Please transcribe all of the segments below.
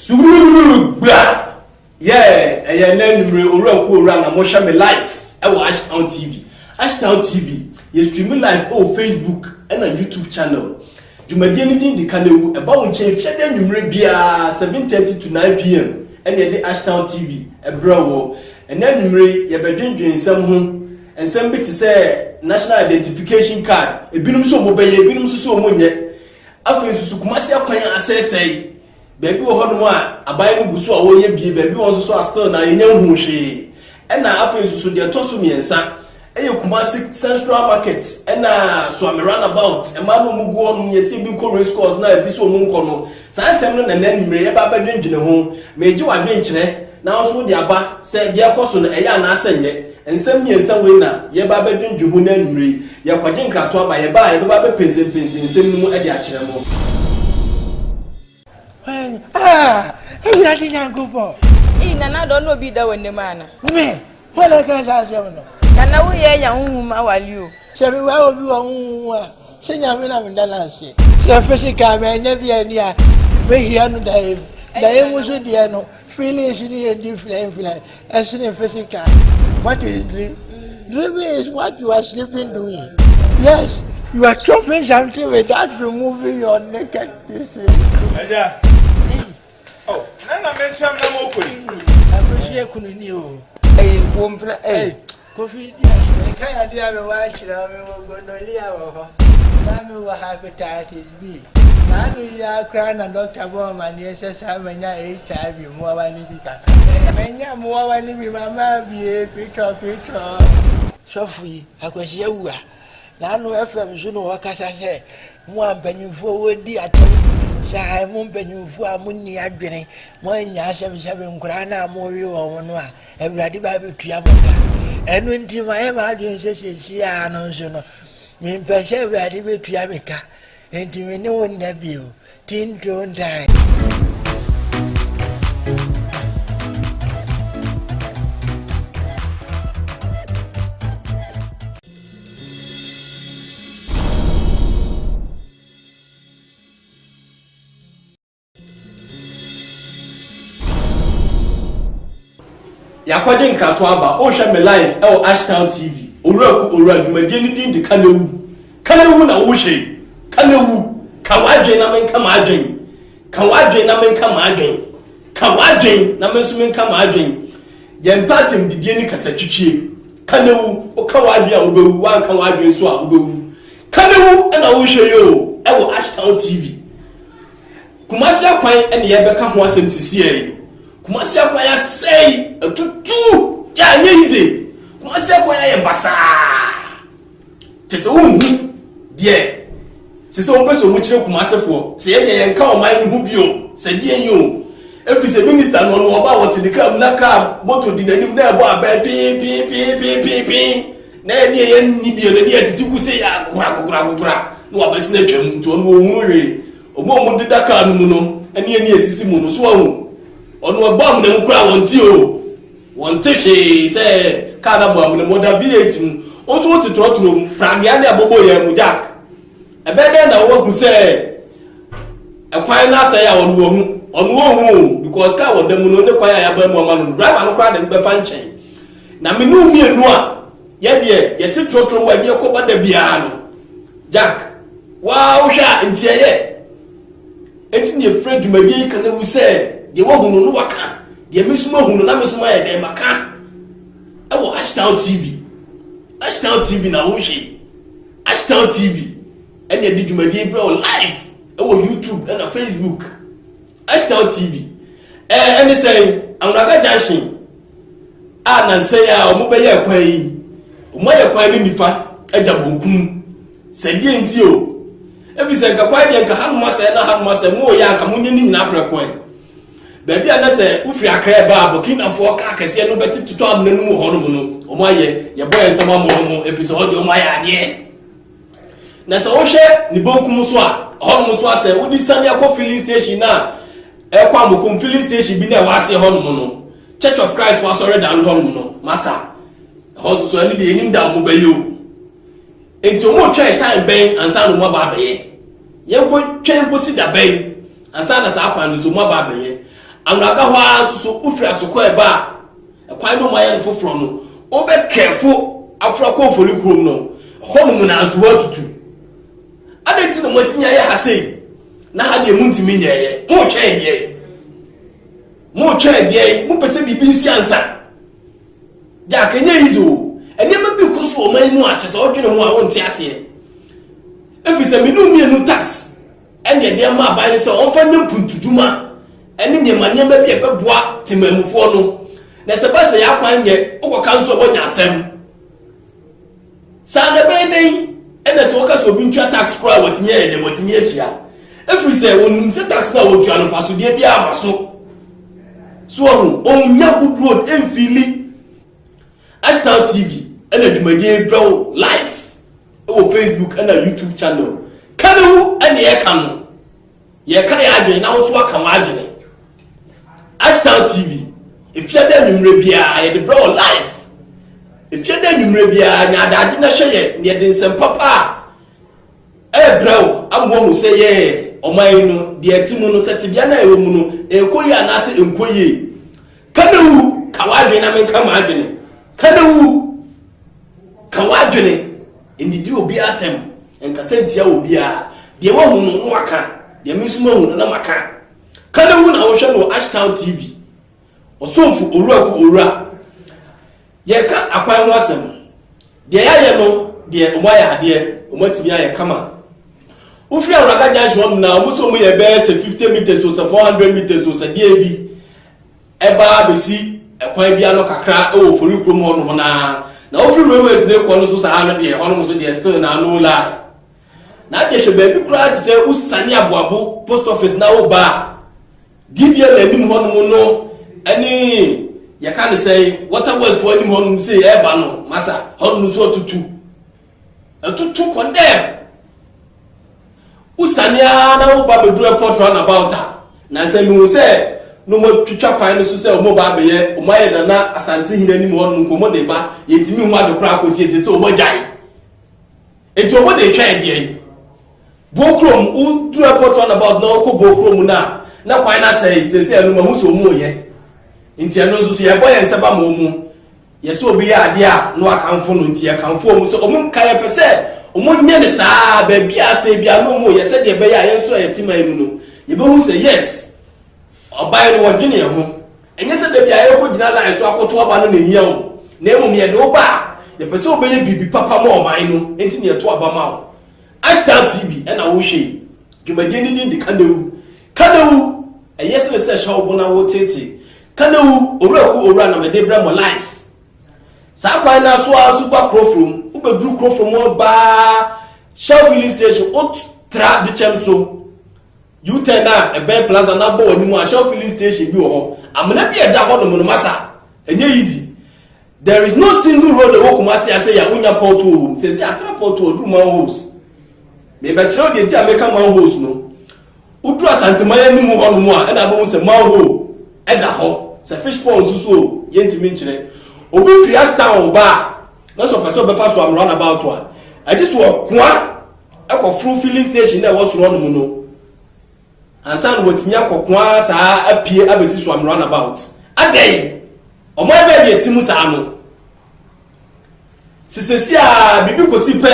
Bra. Yeah, I name Ora na mo share me live. I will Ashtown TV. Ashtown TV. You stream live Facebook and a YouTube channel. Jumadi anything the Kanewu about change fiade numre bia 7:30 to 9 p.m. and the Ashtown TV. Bro, and then numre ye bedwendwen sam ho ensam bi te say national identification card. Ebinum so mo beye, ebinum so mo nye. Afen susu kumasi akwan asesei. Baby wo hono a aban mu guso a wo ye bie baby wo so still na yenya hu hwe. E na afen susu de toso miensa. Eye Kumasi Central Market na so ameran about e ma no mugu onu yesi bi ko race course na bi so mu nko no sansem no na nanmire ye ba badwendwene ho meji wa dwenkire na so de aba se bia koso no eya na asanye ensem miensa we na ye ba badwendwu ho nanmire ye kwaje nkrato aba ye ba be pensen ensem no mu e de akire mo ewura ti jankupo nana don no bi da wonne mana me wala kan sa se no nana wo ye nya hunhuma wali o se bi wa obi wa hunhuma se nya me na me dala se se physical me nya bi ani a me hia no da e mu so de no feelings ni e different as in physical. What is dream? Dream is what you are sleeping doing. Yes, you are chopping something without removing your naked distance. Aja. Oh, nana mention na mo ko. Abushie kununi o. Wo mpla Kofi kaya dia me wa chira me gonolia wo na me wa hepatitis B na no ya kra na doctor bo ma ni esesa manya HIV mo wa ni bi kaka manya mo wa ni bi mama bi picture sofi akwasi awua na no FM so no wakasa se mo ambanyimfo wodi atem sai mo ambanyimfo amunni adwene mo anya asem nkura na mo wi wo no a ewurade ba betua mo ka enu nti ma adwen sesesi a no so no me mpese ewurade betua me ka enti me ne won na bio tin don die yakwaje nkrato aba o hwe me live e o Ashtown TV owura dwumadi ni din de kanewu na wo hwe kanewu kawadwen na men kama adwen kawadwen na men kama adwen kawadwen na men so men kama adwen ye mpatem didie ni kasatwitwie kanewu o kawadwen a obewu wan kawadwen so a obewu kanewu na wo hwe yo e o Ashtown TV Kumasi akwan ene ye beka ho asem sisiye Kumasi akwan ya sei tutu ya nyize Kumasi akwan ya basa tese wo die sese wo peso mu kire Kumasi fo se ye de nka o man hu bio se die yo efise minister no no oba wo tidika na ka moto di nanim na ebo aba pi na eni ye ni bio na die titiku se ya gura no abasi na twam to no wo hwe omo didaka no mu no eni esisi mu no so wo onu bom na nkura wonti o wonte hwe se kana bom na moda village mu onso wo titrotro pragia na abobo ya mu jack ebede na wo hu se ekwan na se ya onu hu because ka wo dem no ne kwan ya ba mu ama no driver no kra na be fa nchen na menu mienu a ye de ye titrotro wa bi ko bada bia no jack wa wo hwa ntieye etinye Fred Magie kana wu se de wo hunu no waka de mesuma hunu na mesuma ye de maka e wo Ashtown TV na wo hwe Ashtown TV ene de dwumadi bro live e wo YouTube and Facebook Ashtown TV ene say Anuraga Junction na say ya o mo be ye kwan yi o mo ye kwan ni nifa ajabonkum se die nti o efise nka kwan de nka hanu masa mo ya ka munye ni nyina prekwan baby ana se ufri akra ba Burkina Faso ka kase no beti tuto amna nu ho no no o mo aye ye boy nsama mo efise ho de o mo aye ade na se o hwe ni bonkum so a ho no so ase wo di sane akọ filling station na e kwa mokum filling station bi na wa ase ho no no Church of Christ was already down ho no masa ho so ani de enim da mo bayo enti o mo twa time ben ansa no mo ba baye ye ko twa ko si da ben ansa na sa akwa no so mo ba baye anraga ho aso ufri asoko eba kwan no maye foforo no obe careful afra ko fori krom no honum na aso watutu adenti no matinya ye hasei na ha de muntimi nyeye mo twa die mo pese bibi nsi ansa ya kenye izo ene mabi koso o man nu ache se odwene ho a wonte ase efise minu mienu tax ene de ma ba ni se on fa nyempuntuduma ene nyemanyema bi ebeboa timamufo no na se ba se ya kwan nye okoka nso obonya asem sa na be dei ene se woka so bi ntwa tax kra watinye de watinye atua efise wonum se tax na wotua no faso de bia amaso so on nya good road emfili Ashtown TV and the Media Bro live over Facebook and a YouTube channel. Kanu and the Ekanu. Ye Kaya now so come again. Ashtown TV. If you're there in Rebia, the Bro live. If you're there in Rebia, I didn't show you near some papa. Eh, bro, I'm going to say, yeah, or my no, the Timono Satibiana, Ekoya Nasi Nkoye. Kanu, Kawaii, and I come again. Kanu kawadwene endidi obi atem enkasentia obi a de wo hu no waka de misuma hu na maka kanu na wo hwe no Ashtown TV osomfu owura ye ka akwan wasem de yaye no de omoya de omotimi aye kama ufri awraga janshon na musomu ye be 50 meters or 400 meters or de bi eba besi ekwan bia no kakra o fori krom ho no na ofri railways ne ko no so sa no de hono so de still na no la na de hwe ba bi kura ti se usani aboabo post office na wo ba dibia la nim ho no ani ya kan say water wells for nim ho no say e ba no masa hono so tutu condemn usani na wo ba be do airport run about na say mi wo say no mo twitwa kwan no so se o mo ba beye o maye na asante hinani mo no nkomo de ba yetimi hu adokra akosi ese se o mo jai enti o mo de twa de bokrom u do airport run about na ko bokrom na kwan na say se no ma hu so mo ye enti eno so ye boye nseba mo mu ye so obi ya ade a no akanfo no enti ya kanfo mu se o mo kai pese o mo nye ne saa ba bia se bia no mo ye se de be ya ye so yetima emu no ye be hu se yes obaye no wadwene ho enye se da bia ye ko gina line so akoto aba no na hia o na emum ye de oba ye pese obeye bibi papa ma oman no enti ne to aba ma o Ashtown TV e na wo hwe dwumadie ni din de kanawu eye se shawo bona wo tete kanawu owura na mede bra mo life sa kwa na so super crofrom ubedru crofrom ba Shell filling station o tra de chemso you turn na Ebe Plaza na bo wanimu a Shell filling station bi wo ho amana bi eda ho no masa enye easy there is no single road that wo kuma say ya unya porto say atra porto do man house me be chiro de ti ameka man house no udru asantemaya ni mu ho no mu a na bo say man ho eda ho say fish pond so yentimi nchire obi free Ashtown ba na so person be fa so am run about one I just wo kwa ekofru filling station na wo so no mu no ansan wotimi akokwa saa apie abesi so am run about adai omo ebe bi etimu saa no sisesi a bibi kosipe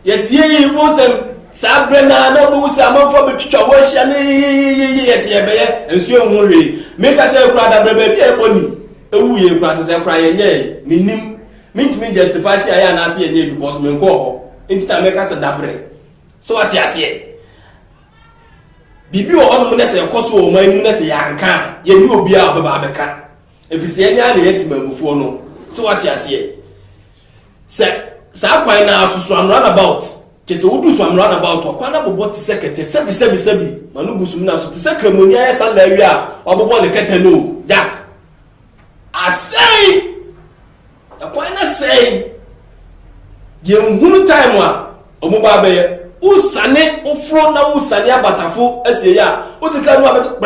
yesie yi wo sem saa brena na bo se amanfo betwitwa wo hia ne yesie be ye ensu ehunre make say kura da brebe bi eboni ewu ye kura se kura ye nye minim mintimi justify say aya na se ye because me nko ho entita make say da bre so what ya say bibi wo hono ne se koso o man mu ne se yanka ye ni obi a obeba abeka efisi eni a na yetimamufuo no so what ya say se sa kwan na asusu am run about chese wudu so am run about kwan na bobo ti sekete sebi manugusum na so ti sekremonia ya sala wi a obobo le kete no jack I say kwan na say ye nhunu time a omoba be usane ofro na usane abatafo asie ya otika no abet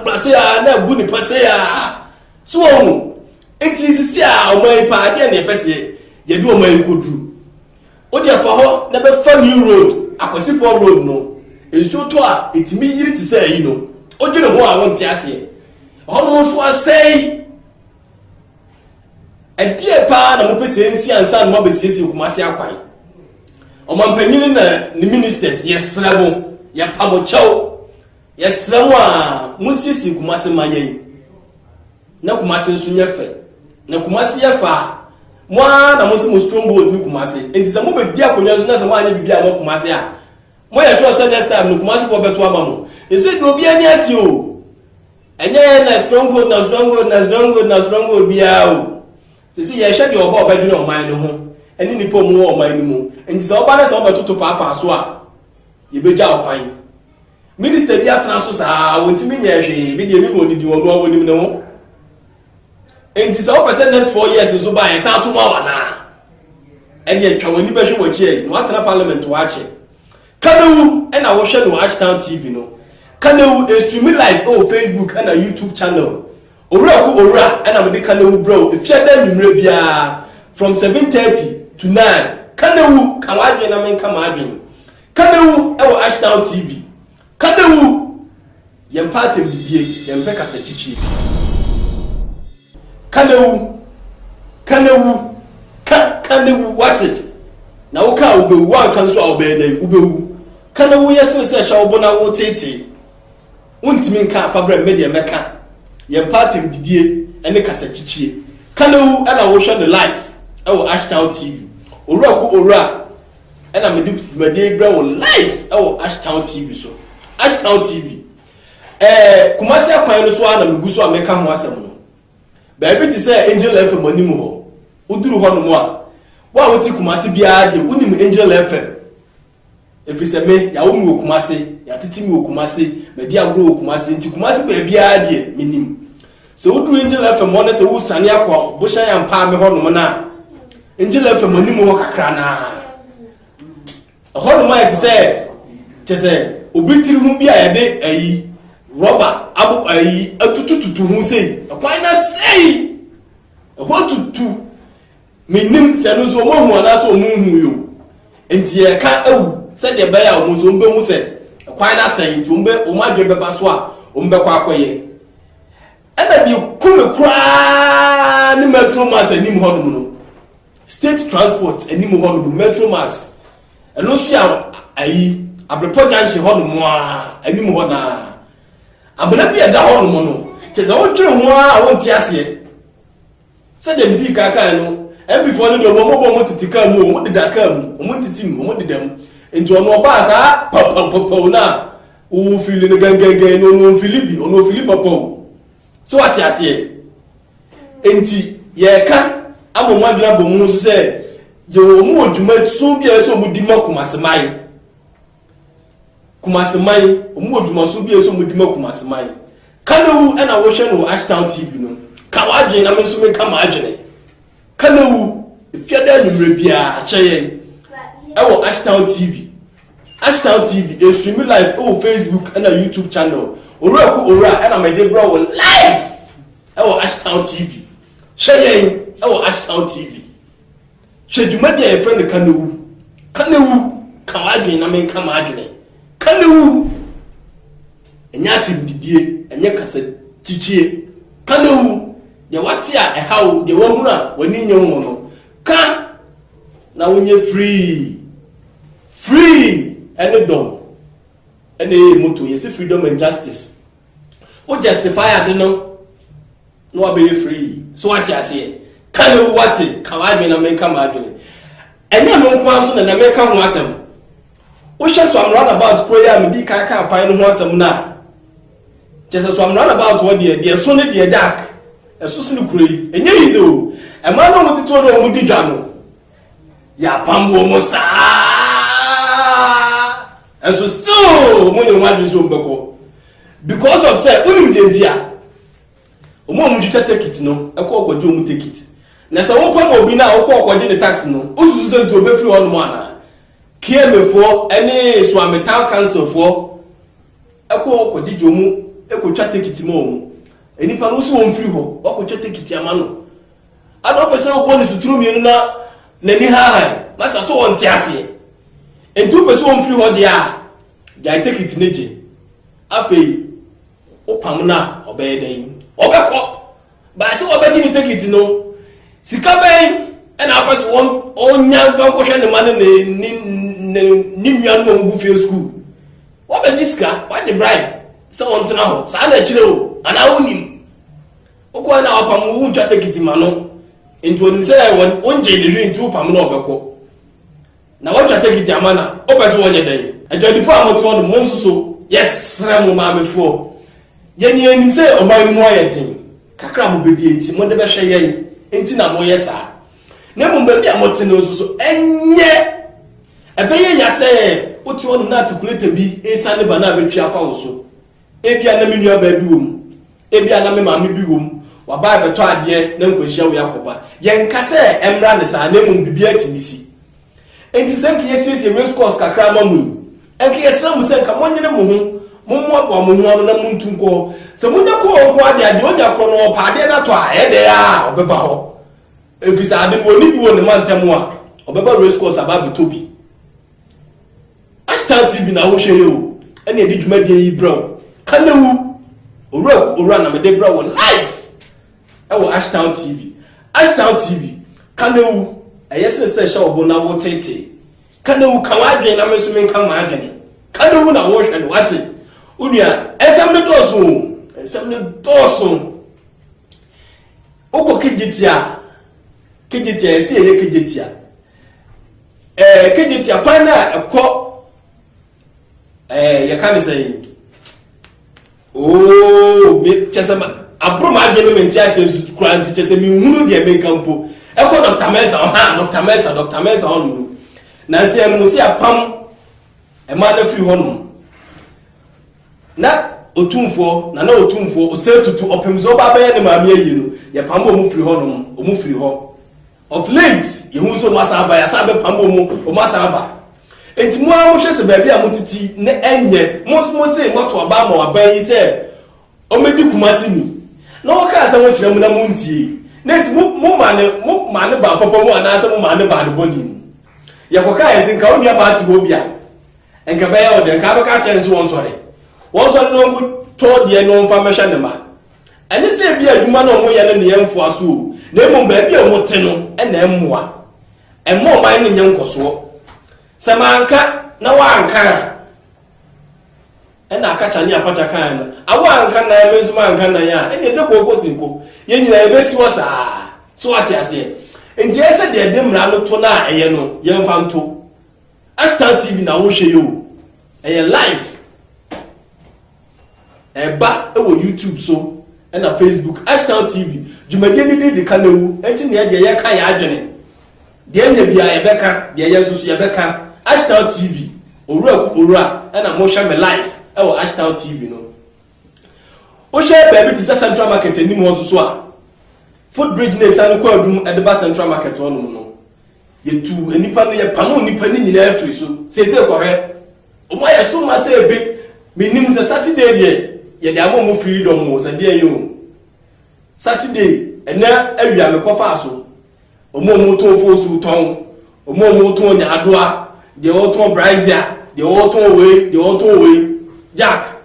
bla say na bu ni pese ya so onu enti sisi a omai pa ade na pese ye du omai kodru odi afa ho na be fa new road akosipo road no enso to a etimi yiri ti say yi no odwene ho a wonte ase hono so asei adie pa na mo pese nsi ansa no mabesiesi Kumasi akwan omampanyin na ni ministers yesrabo ya pamochao yesrabo a musisi Kumasi mayen na Kumasi nso nyefe na Kumasi yefa mo na mo se mo stronghold ni Kumasi enti se mo be dia konyanso na se mo anya bibia mo Kumasi a mo ye sure say next time no Kumasi for beto aba mo e se do bia ni ati o enye na stronghold bia o se si ye hwe de oba obadwene oman no ho eni nipo mu oman ni mu enti se oba na se oba tutu papa so a ye beja okwan minister bia transfer sa wontimi nya hwe bi de mi mo ni di wono awoni ne ho enti se oba se next 4 years so ba ye sa to mo wana eni atwa woni be hwe wachi no atena parliament wachi Kanewu and I watch no Ashtown TV no. Kanewu is streaming live on Facebook and a YouTube channel. Ora and I'm the Kanewu bro. If you're there in from 7:30 to 9. Kanewu come again I mean come again. Kanewu our Ashtown TV. Kanewu yem part of the day yem peka sechichi. Kanewu what it? Na woka obewu anka nso a obedai obewu kana wo yesene se sha obona wo tete untimi nka fabra media meka ye party didie ene kasa chichie kana wo ana wo hwe no live e wo Ashtown TV ora ena mede bra wo live e wo Ashtown TV so Ashtown TV Kumasi akwan no so ana meguso ameka ho asem no ba bi ti say Angel FM anim ho uduru ho no mo a wa woti Kumasi bia de unim Angel FM efise me ya wo mu Kumasi ya titi mi Kumasi me dia agro Kumasi nti Kumasi ba bia de minim so uduru Angel FM mo na se wo sane akwa bo hyan ampa me ho no na Angel FM anim ho kakra na ho no ma ti se obitiri hu bia ya de ayi rubber abu ayi atutututu hu sei akwan na sei ho tutu minim senuzo mo hu ana so mu hu yo enti e ka ewu se de ba ya mo so mbe mu se kwan na sai nti mbe o ma dwe beba so a o mbe kwa akoye ana bi kume kra ni metro mass anim ho no state transport anim ho no metro mass eno so ya ayi abrepo junction ho no mo a anim ho na abena bi eda ho no no cheza wo twere ho a wo nti ase se de mdi kaka no before no mo titika mu mo de daka mu mo titi mu mo de dem enti ono ba sa papa na o fili ne gangan no filibi ono fili papa so ati ase enti ye ka amomwa dwena bo mu se ye o mu oduma so bia so mu di ma Kumasi mai o mu oduma so bia so mu di ma Kumasi mai Kanewu na wo hwe no Ashtown TV no ka wadwe na me so me ka ma adwene Kanewu fiada numre bia acheyen ewo Ashtown TV is streaming live on Facebook and a YouTube channel ora and my dey bro live ewo Ashtown TV cheyen ewo Ashtown TV cheduma dia e friend Kanewu kawadwe na men kama adwene Kanewu enya timdidie enye kasa chichie Kanewu ye watia e hawo de wo hura wani nye wo no ka na wonye free any dom any moto ye say freedom and justice o justify ade no be free so what you say Kanewu wati kawadwe na men kama adwene enye no nkwa so na men ka ho asem o hwe so am run about prayer me di kaka apan no ho asem na just so am run about what the so ne the jack eso sinu kurei enye yize o ema no mo tito no mo didwa no ya pambo mo sa eso still mo ne wadwe so mbeko because of say unim dendia o mo twita ticket no e ko okoje o mu ticket na say wo pam obi na wo ko okoje ne tax no osusu se nto be free on mo ana kiemefo ene so ametal council fo e ko okoje jomu e ko twa ticket mo enipa no so won free ho wakotwa ticket amano ado pese wo bonus turu mienu na nani ha masa so won ti ase entu pese won free ho dia ja ticket neje afei opamna obeden obeko ba se obedi ni take it no sika ben and I pass one onya fa ko hwe ne man ni nwan mo ngu fie school obedi sika what the bribe so on tena ho sa na chire o ana wonim okwa na opam wu twa take it ma no into on say won onje ni hwe into opam na obeko na what twa take it amana obeso wonye den adwadifo amoto on mo nsuso yes remo ma mefo yeni enim say oban mu ayedin kakra mo bedi enti mo de be hwe yen enti na mo yesa na mo ba bia mo tene nsuso enye ebeye ya say otu onu na articulate bi esa ne ba na betwi afa wo so ebia na menua ba bi wom ebia na me maame bi wom wa ba beto ade na nkonhia wo yakoba yen ka say emra ne sa na mo bibia timisi enti sanki yesi race course kakra mamu enki yesra mu sanka monyere mu ho mommo abo mo ho na muntu nko se munya ko ade onya kro no pa ade na to a ede a obeba ho efisa ade woni bi woni mantam a obeba race course aba tobi Ashtown TV na wo hwe yo ene edi dwumade yi bro kalewu owura na me de bro live ewo Ashtown TV kalewu ayese se sha obo na wo tete kalewu kawadwe na me so men kan ma adwene kalewu na wo hwe no wate unia esamne doso oko kijitia ese ye kijitia kijitia kwana ekọ ya kan say me chesema abroma adwene mentia se kranti chesema hunu de me kampo ekọ Dr. Mesa onu na se emu se apam ema na free honu na otumfo ose tutu opemzo ba baye ne maame ayi no ye pambo mu free ho of late ye hu so no asaba ya sabe pambo mu o masaba enti mu a wo hwese ba bia mutiti ne enye mo se moto aba ma waban yi se o medi kumasi ni na wo ka asa wo kire mu na mu ntie na enti mu mane ba papa mu ana asa mu mane ba de boni ye ko ka ezin ka o mia ba ti ho bia enka ba ya o de ka ba ka chense won sore no to de no mfa mesha ne ma ani se bia adwuma no mo ye ne yemfo aso na emu ba bia mo te no na emmoa emmo man ne nyenkoso samanka na wanka ena akacha ni apacha kan no awanka na emezuma anka na ya ene ze ko sinko ye nyina ebesi wo saa so ati ase enti ese de demra no to na eye no yemfa nto Ashtown TV na wo hwe yo eye live eba ewo YouTube so na Facebook Ashtown TV jumade ni de kanawu enti ne de ye kan ya adwene de enya bia ye beka de ye susu ye beka Ashtown TV owura na mo hwe me live ewo Ashtown TV no o hwe ba bi ti Central Market ni mo so a footbridge na san ko adum edeba Central Market ono no ye tu enipa no ye pamo nipa ni nyina afri so sese ko he o mo ye so ma se ebe minim se Saturday de ye de amo mo freedom mo se de yo Saturday ena awia me kofa so omo to fo su ton omo to nya adoa de o to brazia de o to we jack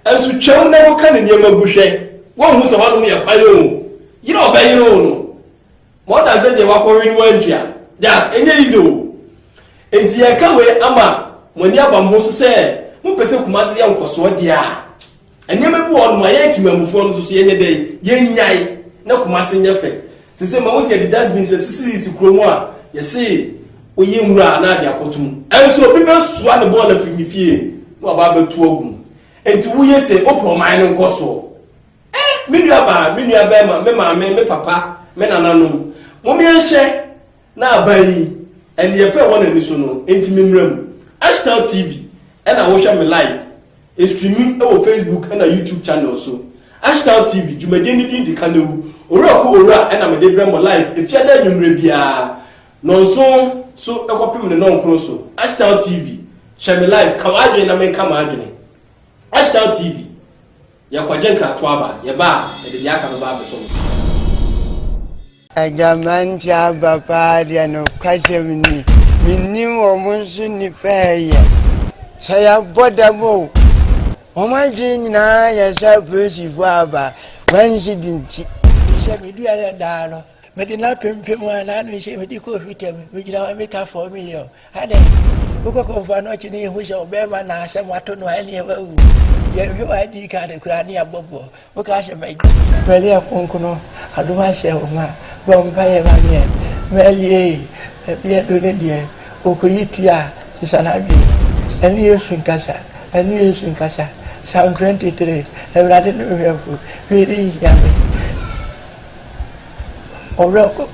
asu twem na wo kan ne maguhwe wo hu se wanu ye kwaye o yire obayi no mo da se de wakori ni wantua jack enye izo enti ye ka we ama moni abambo so se mo pese kumase ye nkoso dia eneme bi won ma ye timamufo no so ye nye dai ye nyai na kumase nye fe sese ma wo se de dustbin se sisi kromo a ye se oye nwura na dia kotum enso bi be soa ne bo na fimifie mo ba betu ogum enti wo ye se opo man ne nkoso minua ba ma me maame me papa me nananom mo me enhye na abai ene ye pe wona ni so no enti memram Ashtown TV na wo hwe me live streaming on Facebook and a YouTube channel so Ashtown TV jumade ni di kanawu owura na me de bremo live if ya da nwumre bia no so ekopim ne no nkro so Ashtown TV share me live ka wadwe na men kama adwene Ashtown TV ya kwaje nkrato aba ye ba de ya ka ba be so ajamanti abapa dia no kwasemni minni wo munsu ni peye saya bodamo Oma dream na yourself praise for aba. When she didn't say me do a dollar. Me did not pimp one and she me go fit him. We did make her 4 million. Had who go for not in who shall bear my ass and what to know any of you. You ID card a cranny a bobo. Look, I shall make really a funcono. I do myself, ma. Vampire, Melly, Pierre Dudier, Okuitia, Sisanabi, and years in Casa, and years in Casa. Sound 23, and I didn't know really yummy. Or Rocco.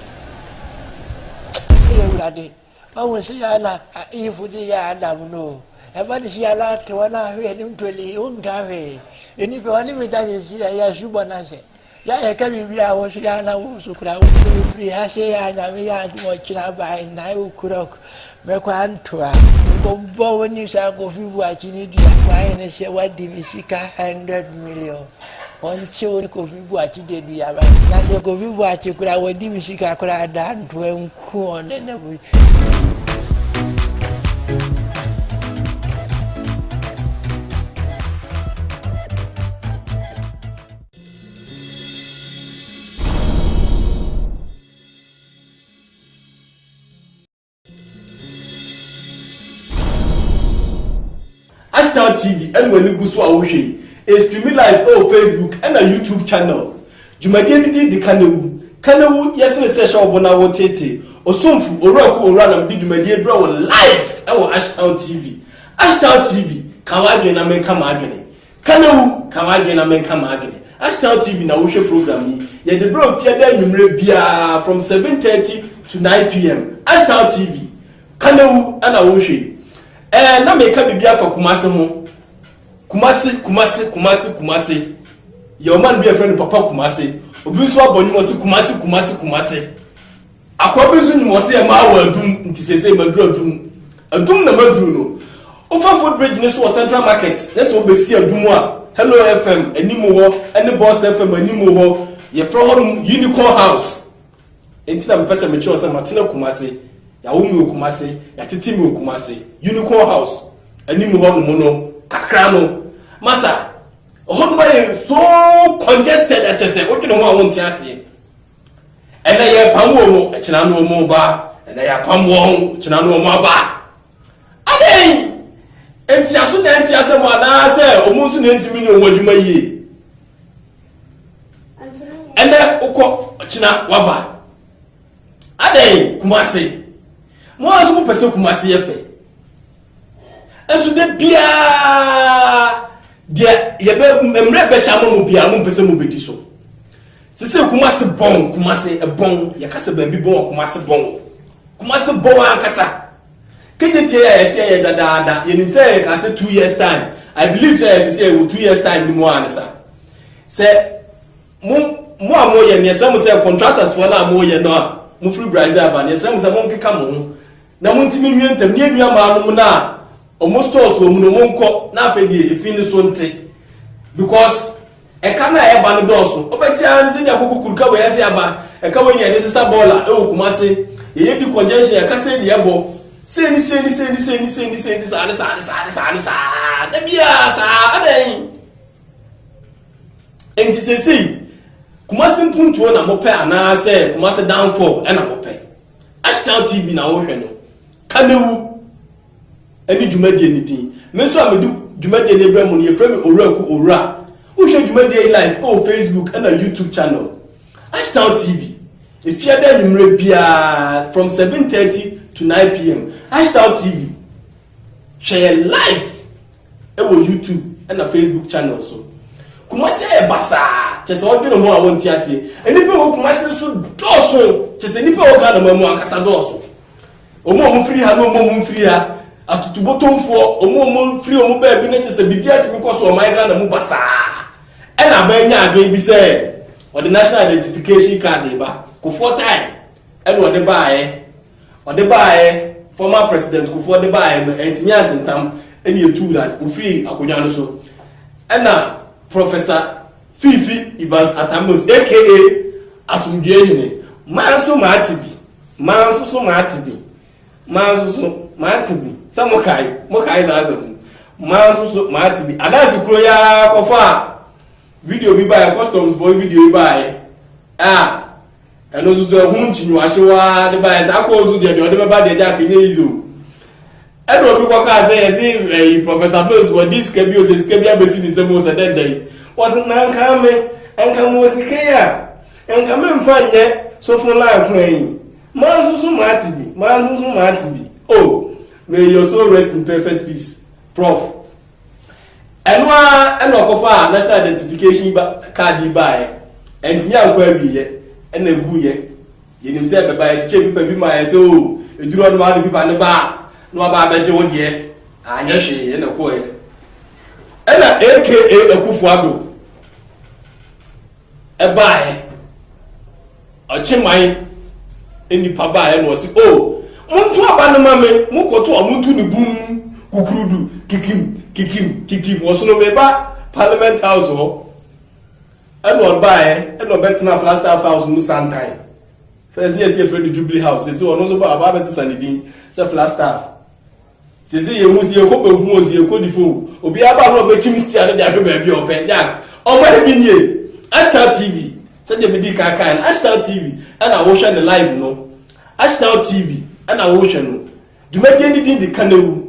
I will see Anna if we are no. And what is your lot to one I heard him to the cafe. And if you only with that is here, Subanase. Ya kami biya wasu yana wasu kura wasu free ha sai ya na mi ya mo kina ba na yu kura me kwa antua ko bo woni sa ko fi bu a chini dia kwa ene se wa divisika 100 million on che woni ko fi bu a chi de dia ba na se ko fi bu a chi kura wa divisika kura da ntu en ku on ne bu Ashtown TV and when you go so away is streaming live on Facebook and a YouTube channel. Jumadenti the Kanewu yesterday session obona wo tete osomfu oroku orana mbi Jumadi bro live on Ashtown TV. Ashtown TV kawadwe na menka maadwene. Kanewu kawadwe na menka maadwene. Ashtown TV na wo program yi ye the bro fiada nwumre bia from 7:30 to 9 p.m. Ashtown TV Kanewu ana wo na meka bibia fa Kumasi ho Kumasi your man be a friend papa Kumasi obi so abonyi mo se Kumasi akwa bi so nyimo se e ma wa adum nti sese maduru adum na maduru no ofa food bridge ne so Central Market na so obesi adum a Hello FM animu ho ene Boss FM animu ho ye fro ho Unicorn House enti na mpesa mechi o se Martina Kumasi ya wumi Kumasi ya titi mi Kumasi Unicorn House animu ho no no kakra no masa ohun way so congested at say what no one want ase ena ye pamwo mo kina no mo ba ena ya pamwo kina no mo ba adey enti aso na enti ase mo na say omunsu na enti mi no wadwuma yie ena ukọ kina waba adey Kumasi mo aso mo pese Kumasi ye fe enso de bia dia yebe emre be shamo mo bia mo pese mo bedi so sese Kumasi bon Kumasi e bon ya kasa ba bi bon Kumasi bon ankasa keje tie ya ese ya dada ye nim say ka say 2 years time I believe say say 2 years time ni mo ansa say mo amoye ne say mo say contractors for na amoye no mo free Brazil aba ne say mo say mo nkeka mo na mo ntimi nwentam ne nua ma no na almost also mo no monko na afedi e fini so nte because e ka na e ba no doso obeti an se ne akokuru ka we ese aba e ka we nya ne sisa bola e Kumasi ye di congestion e ka se de ebo seni sa da bia sa adan enti sesi Kumasi mpuntuo na mope ana se Kumasi downfall e na mope Ashtown TV na wo hwe no Kanewu eni Jumadi enidin me so amedu Jumadi enebra mu ne frame Oraku Ora wo hwe Jumadi live on Facebook and a YouTube channel Ashtown TV if you are numre bia from 7:30 to 9 p.m. Ashtown TV share live on YouTube and a Facebook channel so Kumasi e basa chese odwene mo a wonti ase enipe wo Kumasi so doso chese enipe wo ga na mamu akasa doso omo free ha no omo free ha atutubotomfo omo free omo ba bi na chese bibia ti because o mai ga na mu basa e na ba nya adwe bi say o the national identification card ba Kufuor time e no de baaye former president Kufuor de baaye no entinya atentam e ne etu that o free akonya no so e na Professor Fifi Evans Atamus aka Asumdwehene manso maatibi samokai za man so mati bi adasi kuro ya kofa video bi buy customs for video bi buy eno so ehun chinwa hyewa de buy za ko so de be ba de ja kenye izo edo bi kwa ka say professor Blaze what this can be o say can be abesi ni semo say den den was na nka me enka mo sikaya enka me mfanye so fun life plan man so mati bi oh may your soul rest in perfect peace prof enwa enokofa national identification card buy enti nya nkwa biye ena guye yenim se beba ye che pipa bi ma ye se o eduro no ma de pipa ne ba no ba beje wo de anya hwe ena ko ye ena aka Akufo-Addo buy ochimai eni pa buy no si o muntu aba no mame mukoto omuntu ne bum kukurudu kikim wosono meba parliament house ho and what buy and no better na plaster house no sometime first year see friend Jubilee house say ono so ba be sanidin say plaster say ye muzi ye ko be hu ozi ye ko difo obi aba no be chimstia no dey do ba bi open ja o ma bi nie Ashtar TV say dey be di kan Ashtar TV and I watch the live no Ashtar TV and I watch no do make anything the Kanewu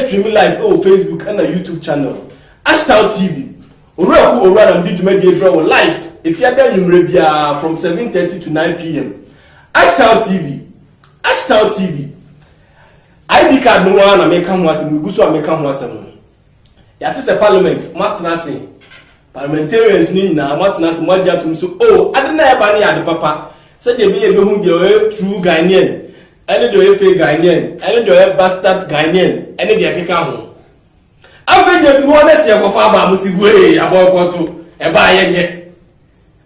streaming live Facebook and a YouTube channel Ashtar TV ora am did make bro live if you are there you bia from 7:30 to 9 p.m. Ashtar TV ID card no one na make am wasem guso make am wasem ya te say parliament matnase parliamentarians ni na matnase madia tum so adena e ba ne ya de papa say dey be hu dey true Ghanaian any do fake Ghanaian any do bastard Ghanaian any dey keka ho afa dey do honest ya kofa ba musigwe abokoto e ba yenye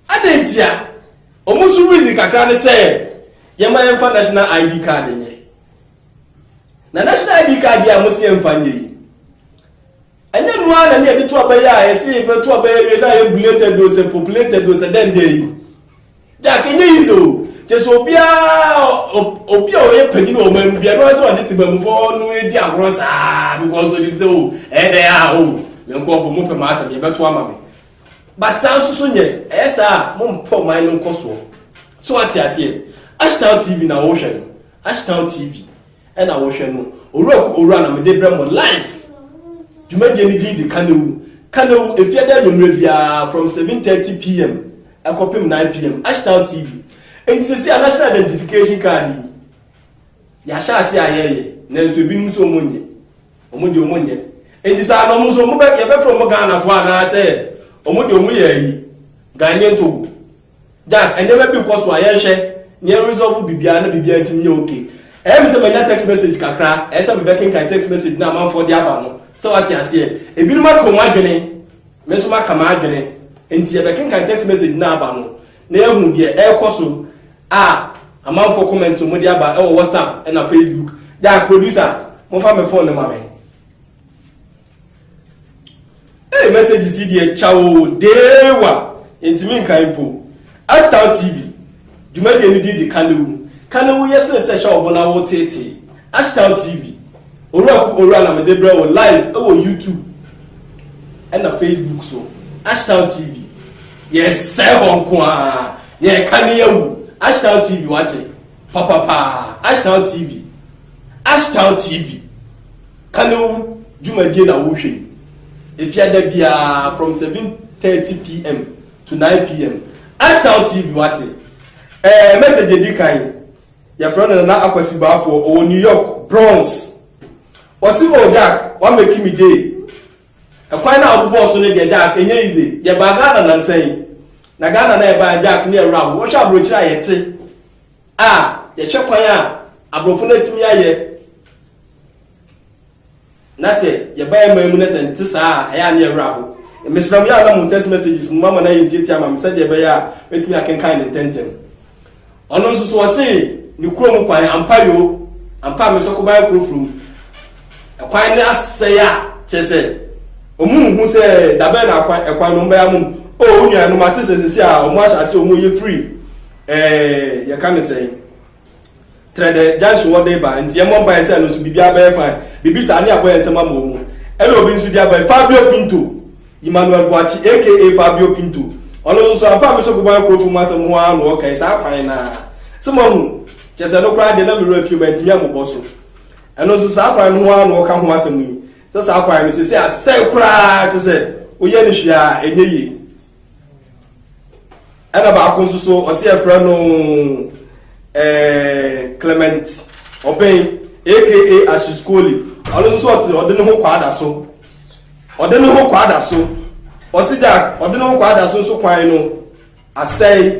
adentia omusu reason kakra ne say ye ma yemfa national ID card nye na national ID card ya musi yemfa nye anya nuwa na ne to abaya ya si be to abaya we na ye bulleted do say populated do say den dey ja kenye izo jesu obia oye pagini o ma bia no so ade tiba mu fo no edi agro saa because o di say o dey me nko fo mo pe ma asa me be to ama me but sanso so nye esa mo mpo man no nko so ati ase Ashtar TV na wo hwe no Ashtar TV e na wo hwe no owura na me de bra mo live jumaje ni di Kanewu efiada no bia from 7:30 p.m. akopim 9 p.m. Ashtar TV and to see a national identification card ya sha se ayeye na nso bi nso omonye and this are no so mo be from Ghana for na say omo ye Ghanaian Togo that and never because wa ye hwe ne resolve bibia na bibia tim ye okay e me say manya text message kakra e say me backing kan text message na man for the aba no so what ya say e bi no ma ko adwene me so ma kama adwene enti e backing kan text message na aba no na ehun de e koso amount for comments so mo dia ba WhatsApp and Facebook ya producer mo fa me phone ma me messages here chao dewa intimi kan po Ashtar TV jumaje ni di Kanewu yes se sha obona wo tete Ashtar TV ora na me de bra wo live YouTube and na Facebook so Ashtar TV yes seven kwa ye Kanewu Ashtar TV wate papa Ashtar TV Kanewu jumaje na wo hwe if you are there from 7:30 p.m. to 9 p.m. Ashtar TV wate message di kan your friend na akwasiba for New York Bronx osi Jack wa make me day e kwan na abubo so ne de Jack enye ize ye ba Ghana na nsan na Ghana na e ba Jack ne era wo hwa abro kira ye te ye hwe kwan abrofo na timi aye na se ye ba e mamu na se nte saa aya ne era ho mesram ya na mu text messages mama na yinti ama me se de ba ya etimi akenkan ne tentem ono nso so wase ni kurom kwan ampa me so ko ba kurofrum kwan ne asaya chese omu hu se dabe na kwan no mba mu onua no mate se omu ahase omu ye free ya kan say trade junction wo dey ba nti e mo ba se no so bibia ba fine bibi sa ani aboy ensema mo ene obi nsu dia boy Fabio Pinto Emmanuel Boachi aka Fabio Pinto ono nso apa me so go ban kofu ma asem ho anu o kai sa kwan na so mo chese no kra de na me refu ma timi amoboso eno nso sa kwan ho anu o ka ho asem yi so sa kwan me se asai kra chese oye ni hwia enye yi ana ba ko nso so o se afra no Clement Obey aka Ashiskoli ono nso ode no ho kwada so osija ode no kwada so so kwan no asai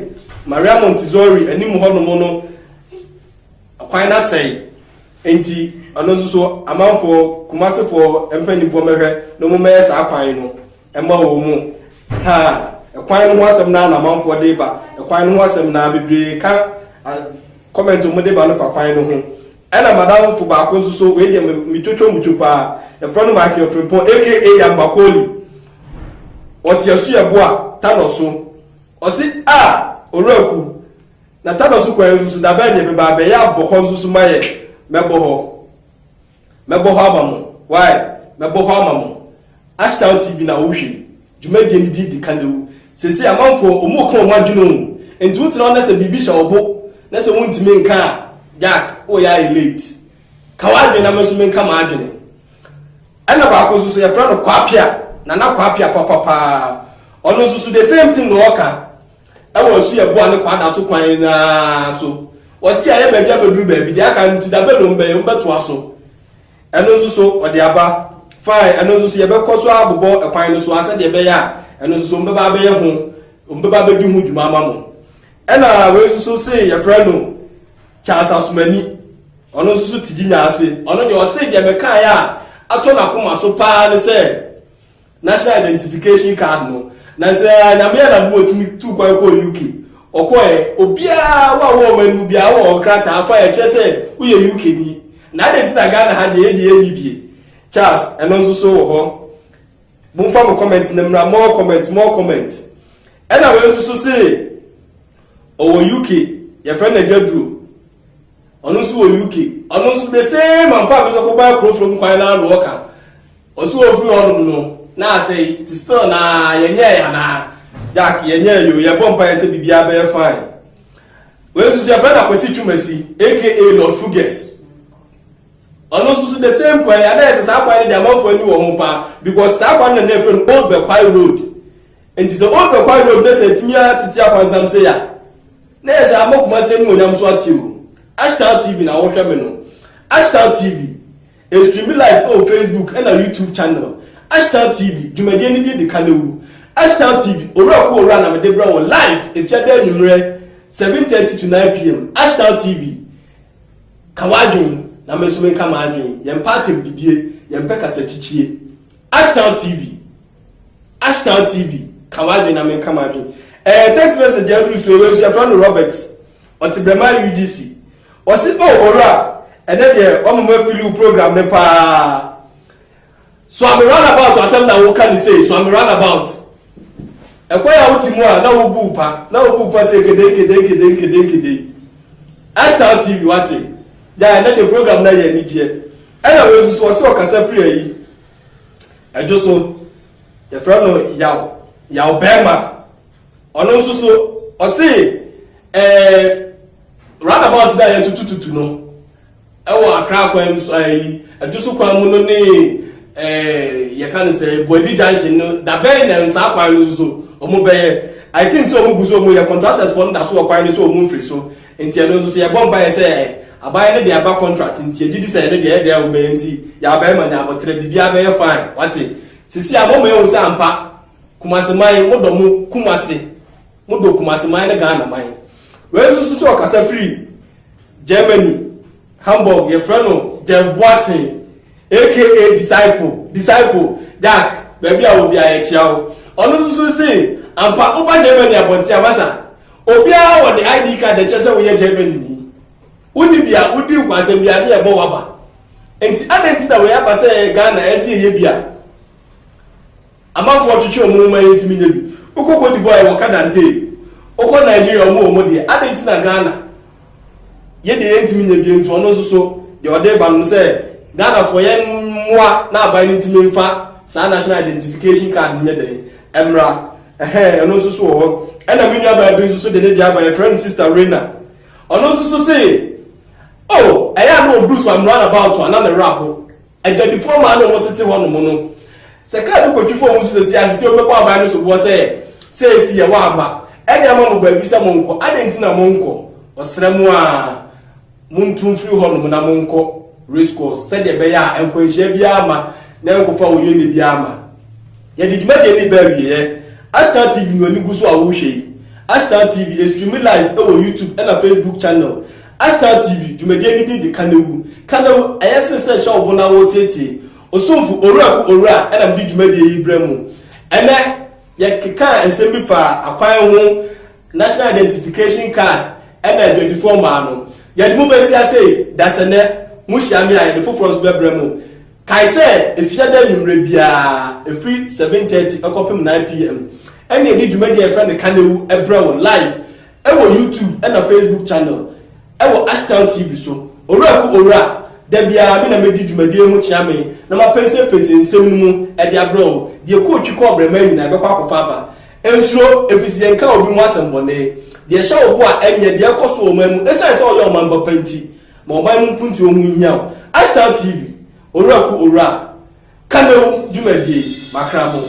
Maria Montessori enimu ho no mo no kwan na sai enti ono nso so amanfo Kumasi for empanifo mehwe no mo me sa kwan no ema wo mu ha kwan no asem na amanfo de ba kwan no asem na bebre ka comment mo de ba no fa kwan no ho ena madam fu ba ko nso so we de mitotwo mutupa e front mark of Frimpong aka Yambakoli otiasu yeboa tanoso osi oraku na tanoso kwa nso da ba nye be ba be ya boho nso maye mebo ho abamu why mebo ho amamu Ashtown TV na wohwe dwumadi ndidi di kandewu sesi amanfo omu ko ho adwunu enti wutira na se bibi sha obo na se wuntime nka Jack o ya elite kawadwe na meso menka ma adwene ana ba ko so ya fra no kwapia na kwapia papa ono so the same thing no oka e wo so ya bo ane kwada so kwan na so osi ya ba bia beduru ba bi dia ka nti da be no mbeto aso eno so ode aba fine eno so ya be koso abobo ekwan no so ase de be ya eno so mbeba be ye ho mbeba be di hu dwuma amamo ena we so say ya fra no Charles Asumani ono so tiginya ase ono de o say de be kan ya ato na koma so pa ne say national identification card no na say na me na bu otumi tu kwa ko UK okoe obia wa manu bia wa krata afa ya che say uye UK ni na de ti na Ghana ha de bibie Charles eno so wo ho bu fa mo comment na mra more comment ena we so say o UK your friend Ejadru onu so UK onu so the same and pa so ko buy pro from kwan na lo ka oso ofri onu no na say it still na yenye ya na Jack yenye yo ye bompa ye se bibia be fine we so your friend Akwesi Twumasi aka Lord Fuges onu so the same kwan ya na say kwan dey amount for any wo ho pa because sa kwan na friend Old Bekwai Road and is the Old Bekwai Road na say timia titia kwan sam say ya na say amokuma say ni onyam so atiwo Ashtown TV na watch me no Ashtown TV is streaming live on Facebook and a YouTube channel Ashtown TV dwumadi ni di kanewu Ashtown TV oraku ora na me de bra wo live if you dey numre 7:30 to 9 p.m. Ashtown TV kawadwen na me so me ka ma adwen yem party didie yem peka satwitwie Ashtown TV kawadwen na me ka ma adwen text message ya do so we so friend Robert Otibrema UGC osi ora ene de omomo filu program ne pa so am run about asem na wo kan say so am run about ekoya otimu a na wo bu pa say kede Ashtown TV wati ya ene de program na ye ni je ena we so osi okasa free yi ejo so the friend no yaw bema ono so osi run about that tututu no ewo akra kwan so ayi ajusu kwan mu no ne ye kan say Body Junction no da ben na nsa kwan so omo be I think so omo guso omo ye contractors for nda so kwan so omo free so enti eno so ye bomba ye say abaye ne de aba contract enti ejidi say ne de ye de omo enti ya ba ma na abotre bibia be fine wati sisi abomo ye say ampa Kumasi mai modo Kumasi mai ne Ghana mai we so okasa free Germany Hamburg your friend Jeff Boateng aka disciple Jack baby I will be a child onu so say ampa oba Germany abonti amasa obia wo the ID card de chese we Germany ni uni bia udi kwase bia de ebo waba enti identity that we aba say Ghana ese ye bia amafo twetwe omo ma enti mi nyebi ukoko divoy wo kadante oko Nigeria omo de identity na Ghana ye de enti mi nyebi enti ono so de ode ba no say Ghana for yen moi na buy ntimi mfa sa national identification card nye den emra eno so wo ena me nua ba bi so de ne dia ba your friend sister Rena ono so say oh eya no Bruce am run about to another rap e get before man no tete ho no mo no se ka bi ko twifo mu so say asisi obekwa aban no so bo say si ye wa aba e dia mo ba bi se mo nko adenti na mo nko osremu a muntu free ho no na mo nko race course said the beya enko ehia bia ma na enko fa oye ni bia ma ye di dwuma de ni ba wie Ashtar TV no ni guso a wo hwe Ashtar TV is streaming live on YouTube and a Facebook channel Ashtar TV dwuma de ni di kanewu ayesene se sha obona wo tete osomfu owura and am di dwuma de Ibrahim ene ye keka ensem bi fa akwan ho national identification card and a 24 man no ye di mo be sia say dasene Mushiami a the foforo so bebremu kai say efia da nwure bia efri 7:30 ekopem 9 pm ene edi dwumadi e friend kanewu ebrewo live ewo YouTube and a Facebook channel ewo Ashtar TV so owura da bia me na medi dwumadi e ho chiame na ma pense nsem mu e de abrewo de ko twiko obrema nyina be kwa kofa ba ensuro efisi enka obi mu asembone de sha obo a enye de ekoso o mamu esa se oyo mamba panti Mobile Mpunti Omunya, Ashtar TV, Ora, Kanewu, Jumedi, Makramo.